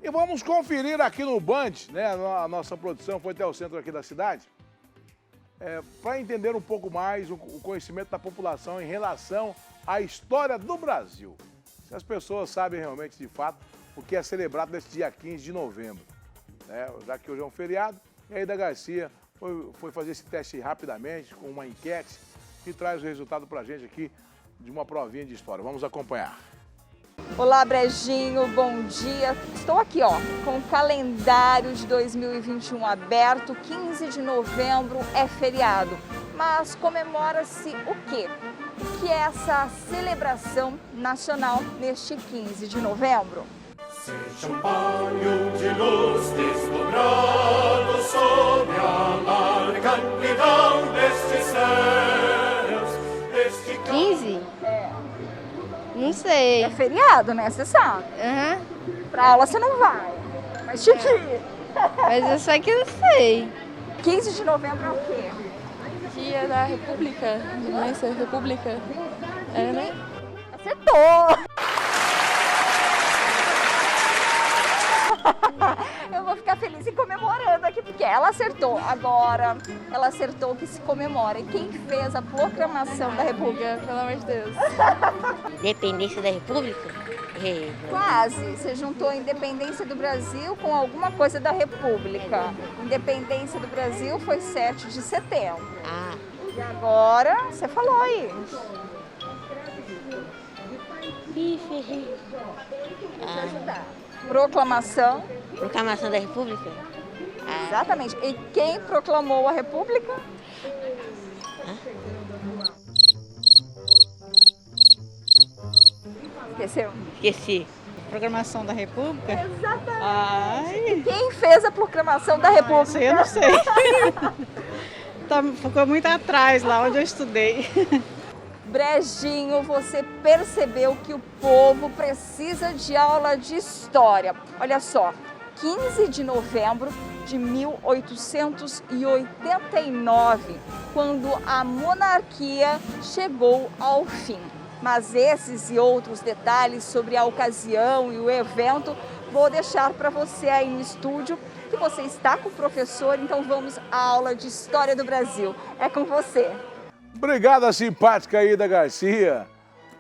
E vamos conferir aqui no Band, né? A nossa produção foi até o centro aqui da cidade, para entender um pouco mais o conhecimento da população em relação à história do Brasil. Se as pessoas sabem realmente, de fato, o que é celebrado nesse dia 15 de novembro. Né? Já que hoje é um feriado, e a Aida Garcia foi fazer esse teste rapidamente, com uma enquete, que traz o resultado para a gente aqui de uma provinha de história. Vamos acompanhar. Olá, Brejinho, bom dia. Estou aqui, ó, com o calendário de 2021 aberto. 15 de novembro é feriado, mas comemora-se o quê? O que é essa celebração nacional neste 15 de novembro? Seja um banho de luz desdobrado sobre a larga amplidão destes céus, deste 15? Não sei. É feriado, né? Você sabe. Aham. Pra aula você não vai, mas tinha que ir. Mas eu só que não sei. 15 de novembro é o quê? Dia da República, Nossa República, é, né? Acertou! Eu vou ficar feliz e comemorando aqui, porque ela acertou. Agora, ela acertou que se comemora. E quem fez a proclamação da República? Pelo amor de Deus. Independência da República? Quase. Você juntou a independência do Brasil com alguma coisa da República. Independência do Brasil foi 7 de setembro. Ah, E agora, você falou aí. bife. Deixa eu ajudar. Proclamação. Proclamação da República? Ah, Exatamente. E quem proclamou a República? Esqueceu? esqueci. Programação da República? Exatamente. Ai, Quem fez a proclamação da República? isso aí eu não sei. Ficou muito atrás lá onde eu estudei. Brejinho, você percebeu que o povo precisa de aula de história. Olha só, 15 de novembro de 1889, quando a monarquia chegou ao fim. Mas esses e outros detalhes sobre a ocasião e o evento vou deixar para você aí no estúdio, que você está com o professor, então vamos à aula de História do Brasil. É com você. Obrigado à simpática Aida Garcia,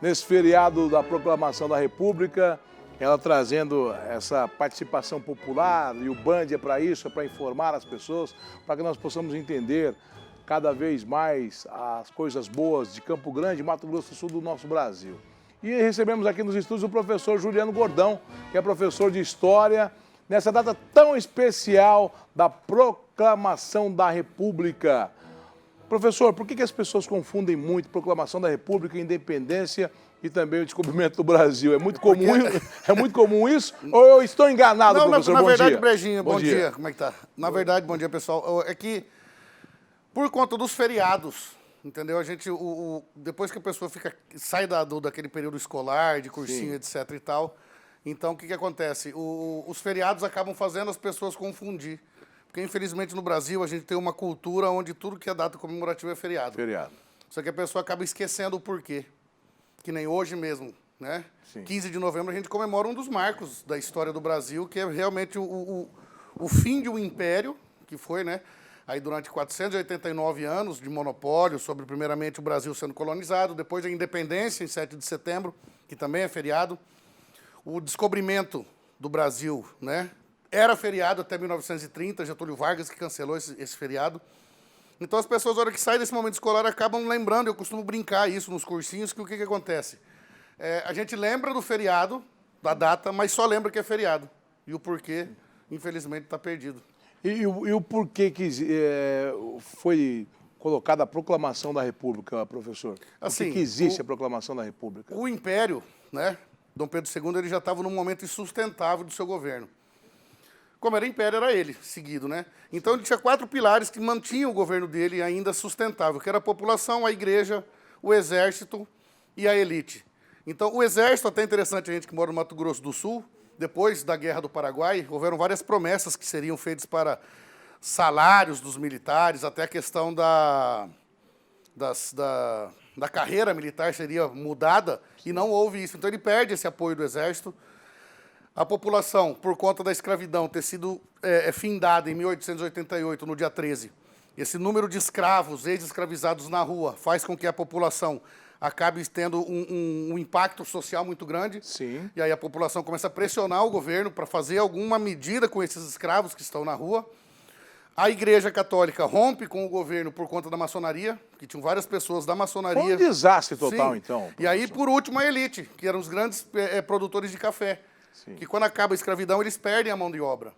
nesse feriado da Proclamação da República, ela trazendo essa participação popular, e o Band é para isso, é para informar as pessoas, para que nós possamos entender cada vez mais as coisas boas de Campo Grande, Mato Grosso do Sul, do nosso Brasil. E recebemos aqui nos estúdios o professor Juliano Gordão, que é professor de História, nessa data tão especial da Proclamação da República. Professor, por que as pessoas confundem muito Proclamação da República, Independência e também o descobrimento do Brasil? É muito comum isso? Ou eu estou enganado, Não, professor? na Bom verdade, dia. Brejinho, bom dia. Como é que tá? Na verdade, bom dia, pessoal. É que, por conta dos feriados, entendeu? A gente, depois que a pessoa sai daquele período escolar, de cursinho, etc e tal, então o que acontece? Os feriados acabam fazendo as pessoas confundir. Porque, infelizmente, no Brasil, a gente tem uma cultura onde tudo que é data comemorativa é feriado. Feriado. Só que a pessoa acaba esquecendo o porquê. Que nem hoje mesmo, né? Sim. 15 de novembro a gente comemora um dos marcos da história do Brasil, que é realmente o fim de um império, que foi, né? Aí durante 489 anos de monopólio sobre, primeiramente, o Brasil sendo colonizado, depois a independência, em 7 de setembro, que também é feriado, o descobrimento do Brasil, né? Era feriado até 1930, Getúlio Vargas que cancelou esse feriado. Então as pessoas, na hora que saem desse momento escolar, acabam lembrando, eu costumo brincar isso nos cursinhos, que o que acontece? A gente lembra do feriado, da data, mas só lembra que é feriado. E o porquê, infelizmente, está perdido. E o porquê que foi colocada a Proclamação da República, professor? Assim, Por que existe a Proclamação da República? O Império, né? Dom Pedro II, ele já estava num momento insustentável do seu governo. Como era império, era ele, seguido, né? Então ele tinha 4 pilares que mantinham o governo dele ainda sustentável, que era a população, a igreja, o exército e a elite. Então o exército, até interessante a gente que mora no Mato Grosso do Sul, depois da Guerra do Paraguai, houveram várias promessas que seriam feitas para salários dos militares, até a questão da carreira militar seria mudada, e não houve isso. Então ele perde esse apoio do exército. A população, por conta da escravidão ter sido findada em 1888, no dia 13, esse número de escravos, ex-escravizados na rua, faz com que a população acabe tendo um impacto social muito grande. Sim. E aí a população começa a pressionar o governo para fazer alguma medida com esses escravos que estão na rua. A Igreja Católica rompe com o governo por conta da maçonaria, que tinham várias pessoas da maçonaria. Foi um desastre total, Sim. então. E aí, por último, a elite, que eram os grandes produtores de café. Sim. Que quando acaba a escravidão, eles perdem a mão de obra.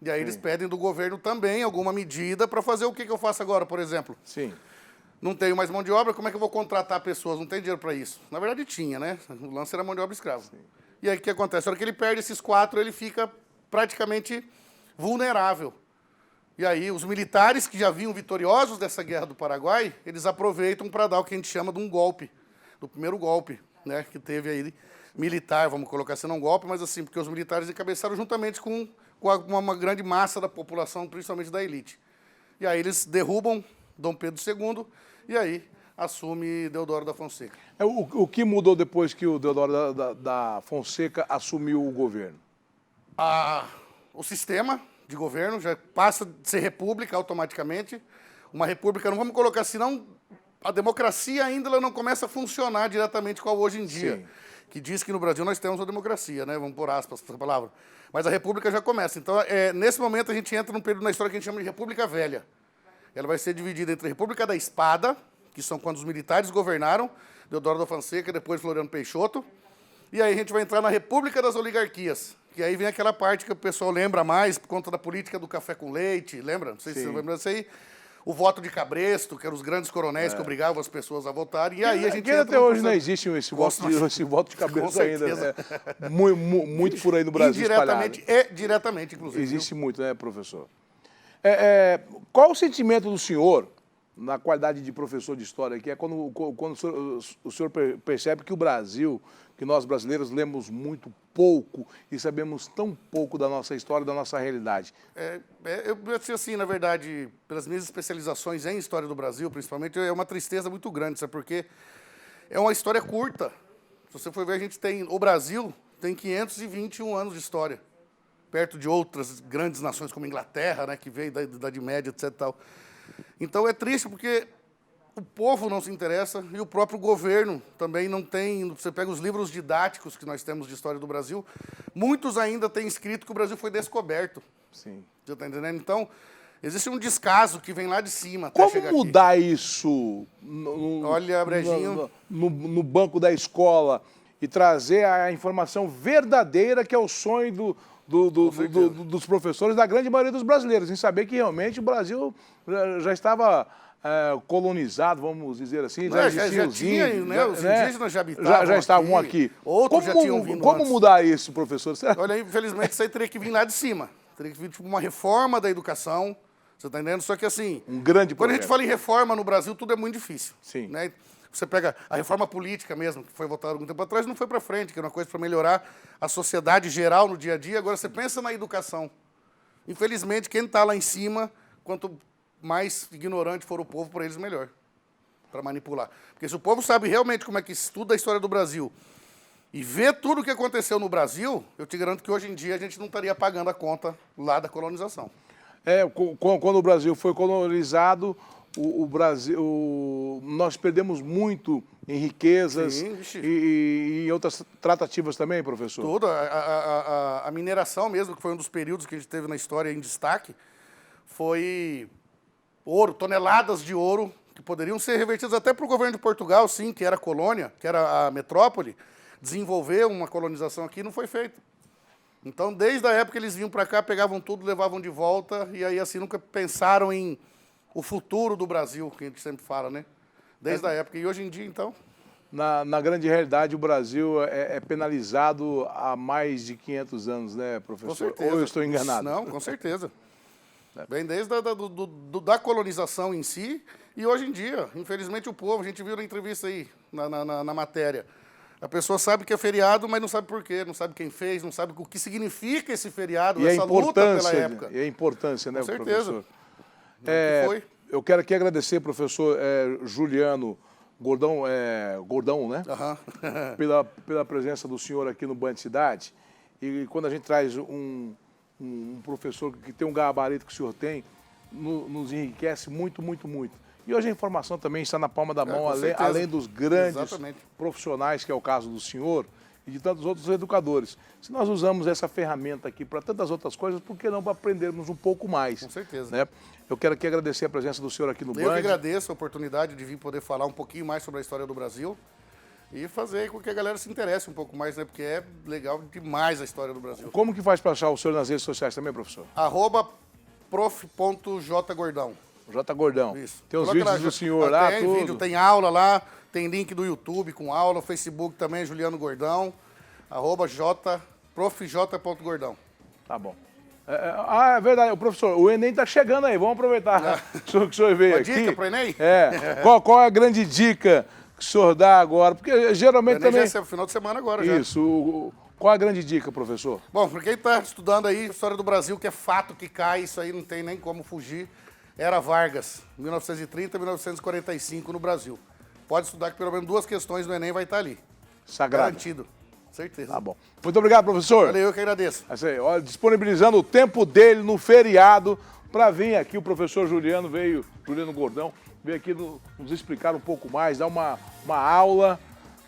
E aí eles pedem do governo também alguma medida para fazer o que eu faço agora, por exemplo. Sim. Não tenho mais mão de obra, como é que eu vou contratar pessoas? Não tem dinheiro para isso. Na verdade, tinha, né? O lance era mão de obra escrava. Sim. E aí, o que acontece? Na hora que ele perde esses 4, ele fica praticamente vulnerável. E aí, os militares que já vinham vitoriosos dessa guerra do Paraguai, eles aproveitam para dar o que a gente chama de um golpe, do primeiro golpe, né? Que teve aí militar, vamos colocar assim, não um golpe, mas assim, porque os militares encabeçaram juntamente com uma grande massa da população, principalmente da elite. E aí eles derrubam Dom Pedro II e aí assume Deodoro da Fonseca. O que mudou depois que o Deodoro da Fonseca assumiu o governo? O sistema de governo já passa de ser república automaticamente. Uma república, não vamos colocar assim, não, a democracia ainda ela não começa a funcionar diretamente como hoje em dia. Sim. Que diz que no Brasil nós temos a democracia, né? Vamos pôr aspas essa palavra. Mas a república já começa. Então, nesse momento, a gente entra num período na história que a gente chama de República Velha. Ela vai ser dividida entre a República da Espada, que são quando os militares governaram, Deodoro da Fonseca, depois Floriano Peixoto. E aí a gente vai entrar na República das Oligarquias, que aí vem aquela parte que o pessoal lembra mais, por conta da política do café com leite, lembra? Não sei se você lembra disso aí. O voto de Cabresto, que eram os grandes coronéis que obrigavam as pessoas a votarem. E aí a gente até hoje não existe esse voto de Cabresto ainda. Né? Muito por aí no Brasil indiretamente, diretamente, inclusive. Existe muito, né, professor? Qual o sentimento do senhor, na qualidade de professor de história, que é quando o senhor percebe que o Brasil, que nós brasileiros lemos muito pouco e sabemos tão pouco da nossa história, da nossa realidade? Eu acho assim, na verdade, pelas minhas especializações em história do Brasil, principalmente, é uma tristeza muito grande, sabe? Porque é uma história curta. Se você for ver, o Brasil tem 521 anos de história, perto de outras grandes nações como a Inglaterra, né, que veio da Idade Média, etc. Tal. Então é triste porque o povo não se interessa e o próprio governo também não tem. Você pega os livros didáticos que nós temos de história do Brasil, muitos ainda têm escrito que o Brasil foi descoberto. Sim. Você está entendendo? Então, existe um descaso que vem lá de cima até chegar aqui. Como mudar isso Olha, Brejinho, no banco da escola e trazer a informação verdadeira, que é o sonho dos professores, da grande maioria dos brasileiros, em saber que realmente o Brasil já estava colonizado, vamos dizer assim, já existiam os índios, né? Os indígenas já habitavam já estavam aqui. Outros já tinham vindo Como antes. mudar isso, professor? Olha, infelizmente, isso aí teria que vir lá de cima. Teria que vir tipo, uma reforma da educação, você está entendendo? Só que assim, um grande quando projeto. a gente fala em reforma no Brasil, tudo é muito difícil. Sim. Né? Você pega a reforma política mesmo, que foi votada algum tempo atrás, não foi para frente, que era uma coisa para melhorar a sociedade geral no dia a dia. Agora, você pensa na educação. Infelizmente, quem está lá em cima, quanto mais ignorante for o povo, para eles melhor, para manipular. Porque se o povo sabe realmente como é que estuda a história do Brasil e vê tudo o que aconteceu no Brasil, eu te garanto que hoje em dia a gente não estaria pagando a conta lá da colonização. Quando o Brasil foi colonizado, o Brasil, nós perdemos muito em riquezas. Sim, e em outras tratativas também, professor? Tudo. A mineração mesmo, que foi um dos períodos que a gente teve na história em destaque, foi ouro, toneladas de ouro, que poderiam ser revertidas até para o governo de Portugal, sim, que era a colônia, que era a metrópole, desenvolver uma colonização aqui, não foi feito. Então, desde a época eles vinham para cá, pegavam tudo, levavam de volta, e aí assim nunca pensaram em o futuro do Brasil, que a gente sempre fala, né? Desde a época. E hoje em dia, então... Na grande realidade, o Brasil é penalizado há mais de 500 anos, né, professor? Com certeza. Ou eu estou enganado? Não, com certeza. Vem desde da colonização em si e hoje em dia, infelizmente, o povo, a gente viu na entrevista aí, na matéria, a pessoa sabe que é feriado, mas não sabe por quê, não sabe quem fez, não sabe o que significa esse feriado, e essa luta pela época. E a importância, né, com certeza. professor? Foi. Eu quero aqui agradecer, professor Juliano Gordão, né? Aham. pela presença do senhor aqui no Band Cidade. E quando a gente traz um professor que tem um gabarito que o senhor tem, nos enriquece muito, muito, muito. E hoje a informação também está na palma da mão, além dos grandes Exatamente. profissionais, que é o caso do senhor, e de tantos outros educadores. Se nós usamos essa ferramenta aqui para tantas outras coisas, por que não para aprendermos um pouco mais? Com certeza. Né? Eu quero aqui agradecer a presença do senhor aqui no Band. Eu que agradeço a oportunidade de vir poder falar um pouquinho mais sobre a história do Brasil e fazer com que a galera se interesse um pouco mais, né? Porque é legal demais a história do Brasil. Como que faz para achar o senhor nas redes sociais também, professor? @prof.jgordão. J. Gordão. Isso. Tem os Coloca vídeos lá, do senhor lá, tem tudo. vídeo, tem aula lá, tem link do YouTube com aula, Facebook também, Juliano Gordão, @prof.j.gordão. Tá bom. É verdade, o professor, o Enem tá chegando aí, vamos aproveitar que o senhor veio Uma aqui. dica pro Enem? Qual é a grande dica que o senhor dá agora? Porque geralmente O Enem também... já é final de semana agora já. Isso, qual a grande dica, professor? Bom, para quem está estudando aí, história do Brasil, que é fato que cai, isso aí não tem nem como fugir. Era Vargas, 1930 1945 no Brasil. Pode estudar que pelo menos 2 questões do Enem vai estar ali. Sagrado. Garantido. Certeza. Tá bom. Muito obrigado, professor. Valeu, eu que agradeço. Assim, olha, disponibilizando o tempo dele no feriado para vir aqui. O professor Juliano Gordão, veio aqui nos explicar um pouco mais, dar uma aula,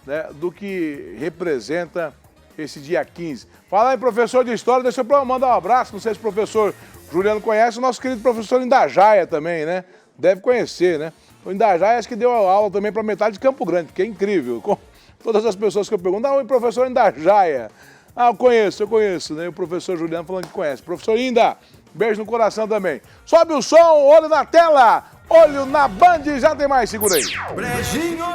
né, do que representa esse dia 15. Fala aí, professor de História, deixa eu mandar um abraço, não sei se o professor Juliano conhece, o nosso querido professor Indajaia também, né? Deve conhecer, né? O Indajaia acho que deu aula também para metade de Campo Grande, que é incrível. Com todas as pessoas que eu pergunto, o professor Indajaia. Eu conheço, né? O professor Juliano falando que conhece. Professor Inda, beijo no coração também. Sobe o som, olho na tela, olho na Band, já tem mais, segura aí. Brejinho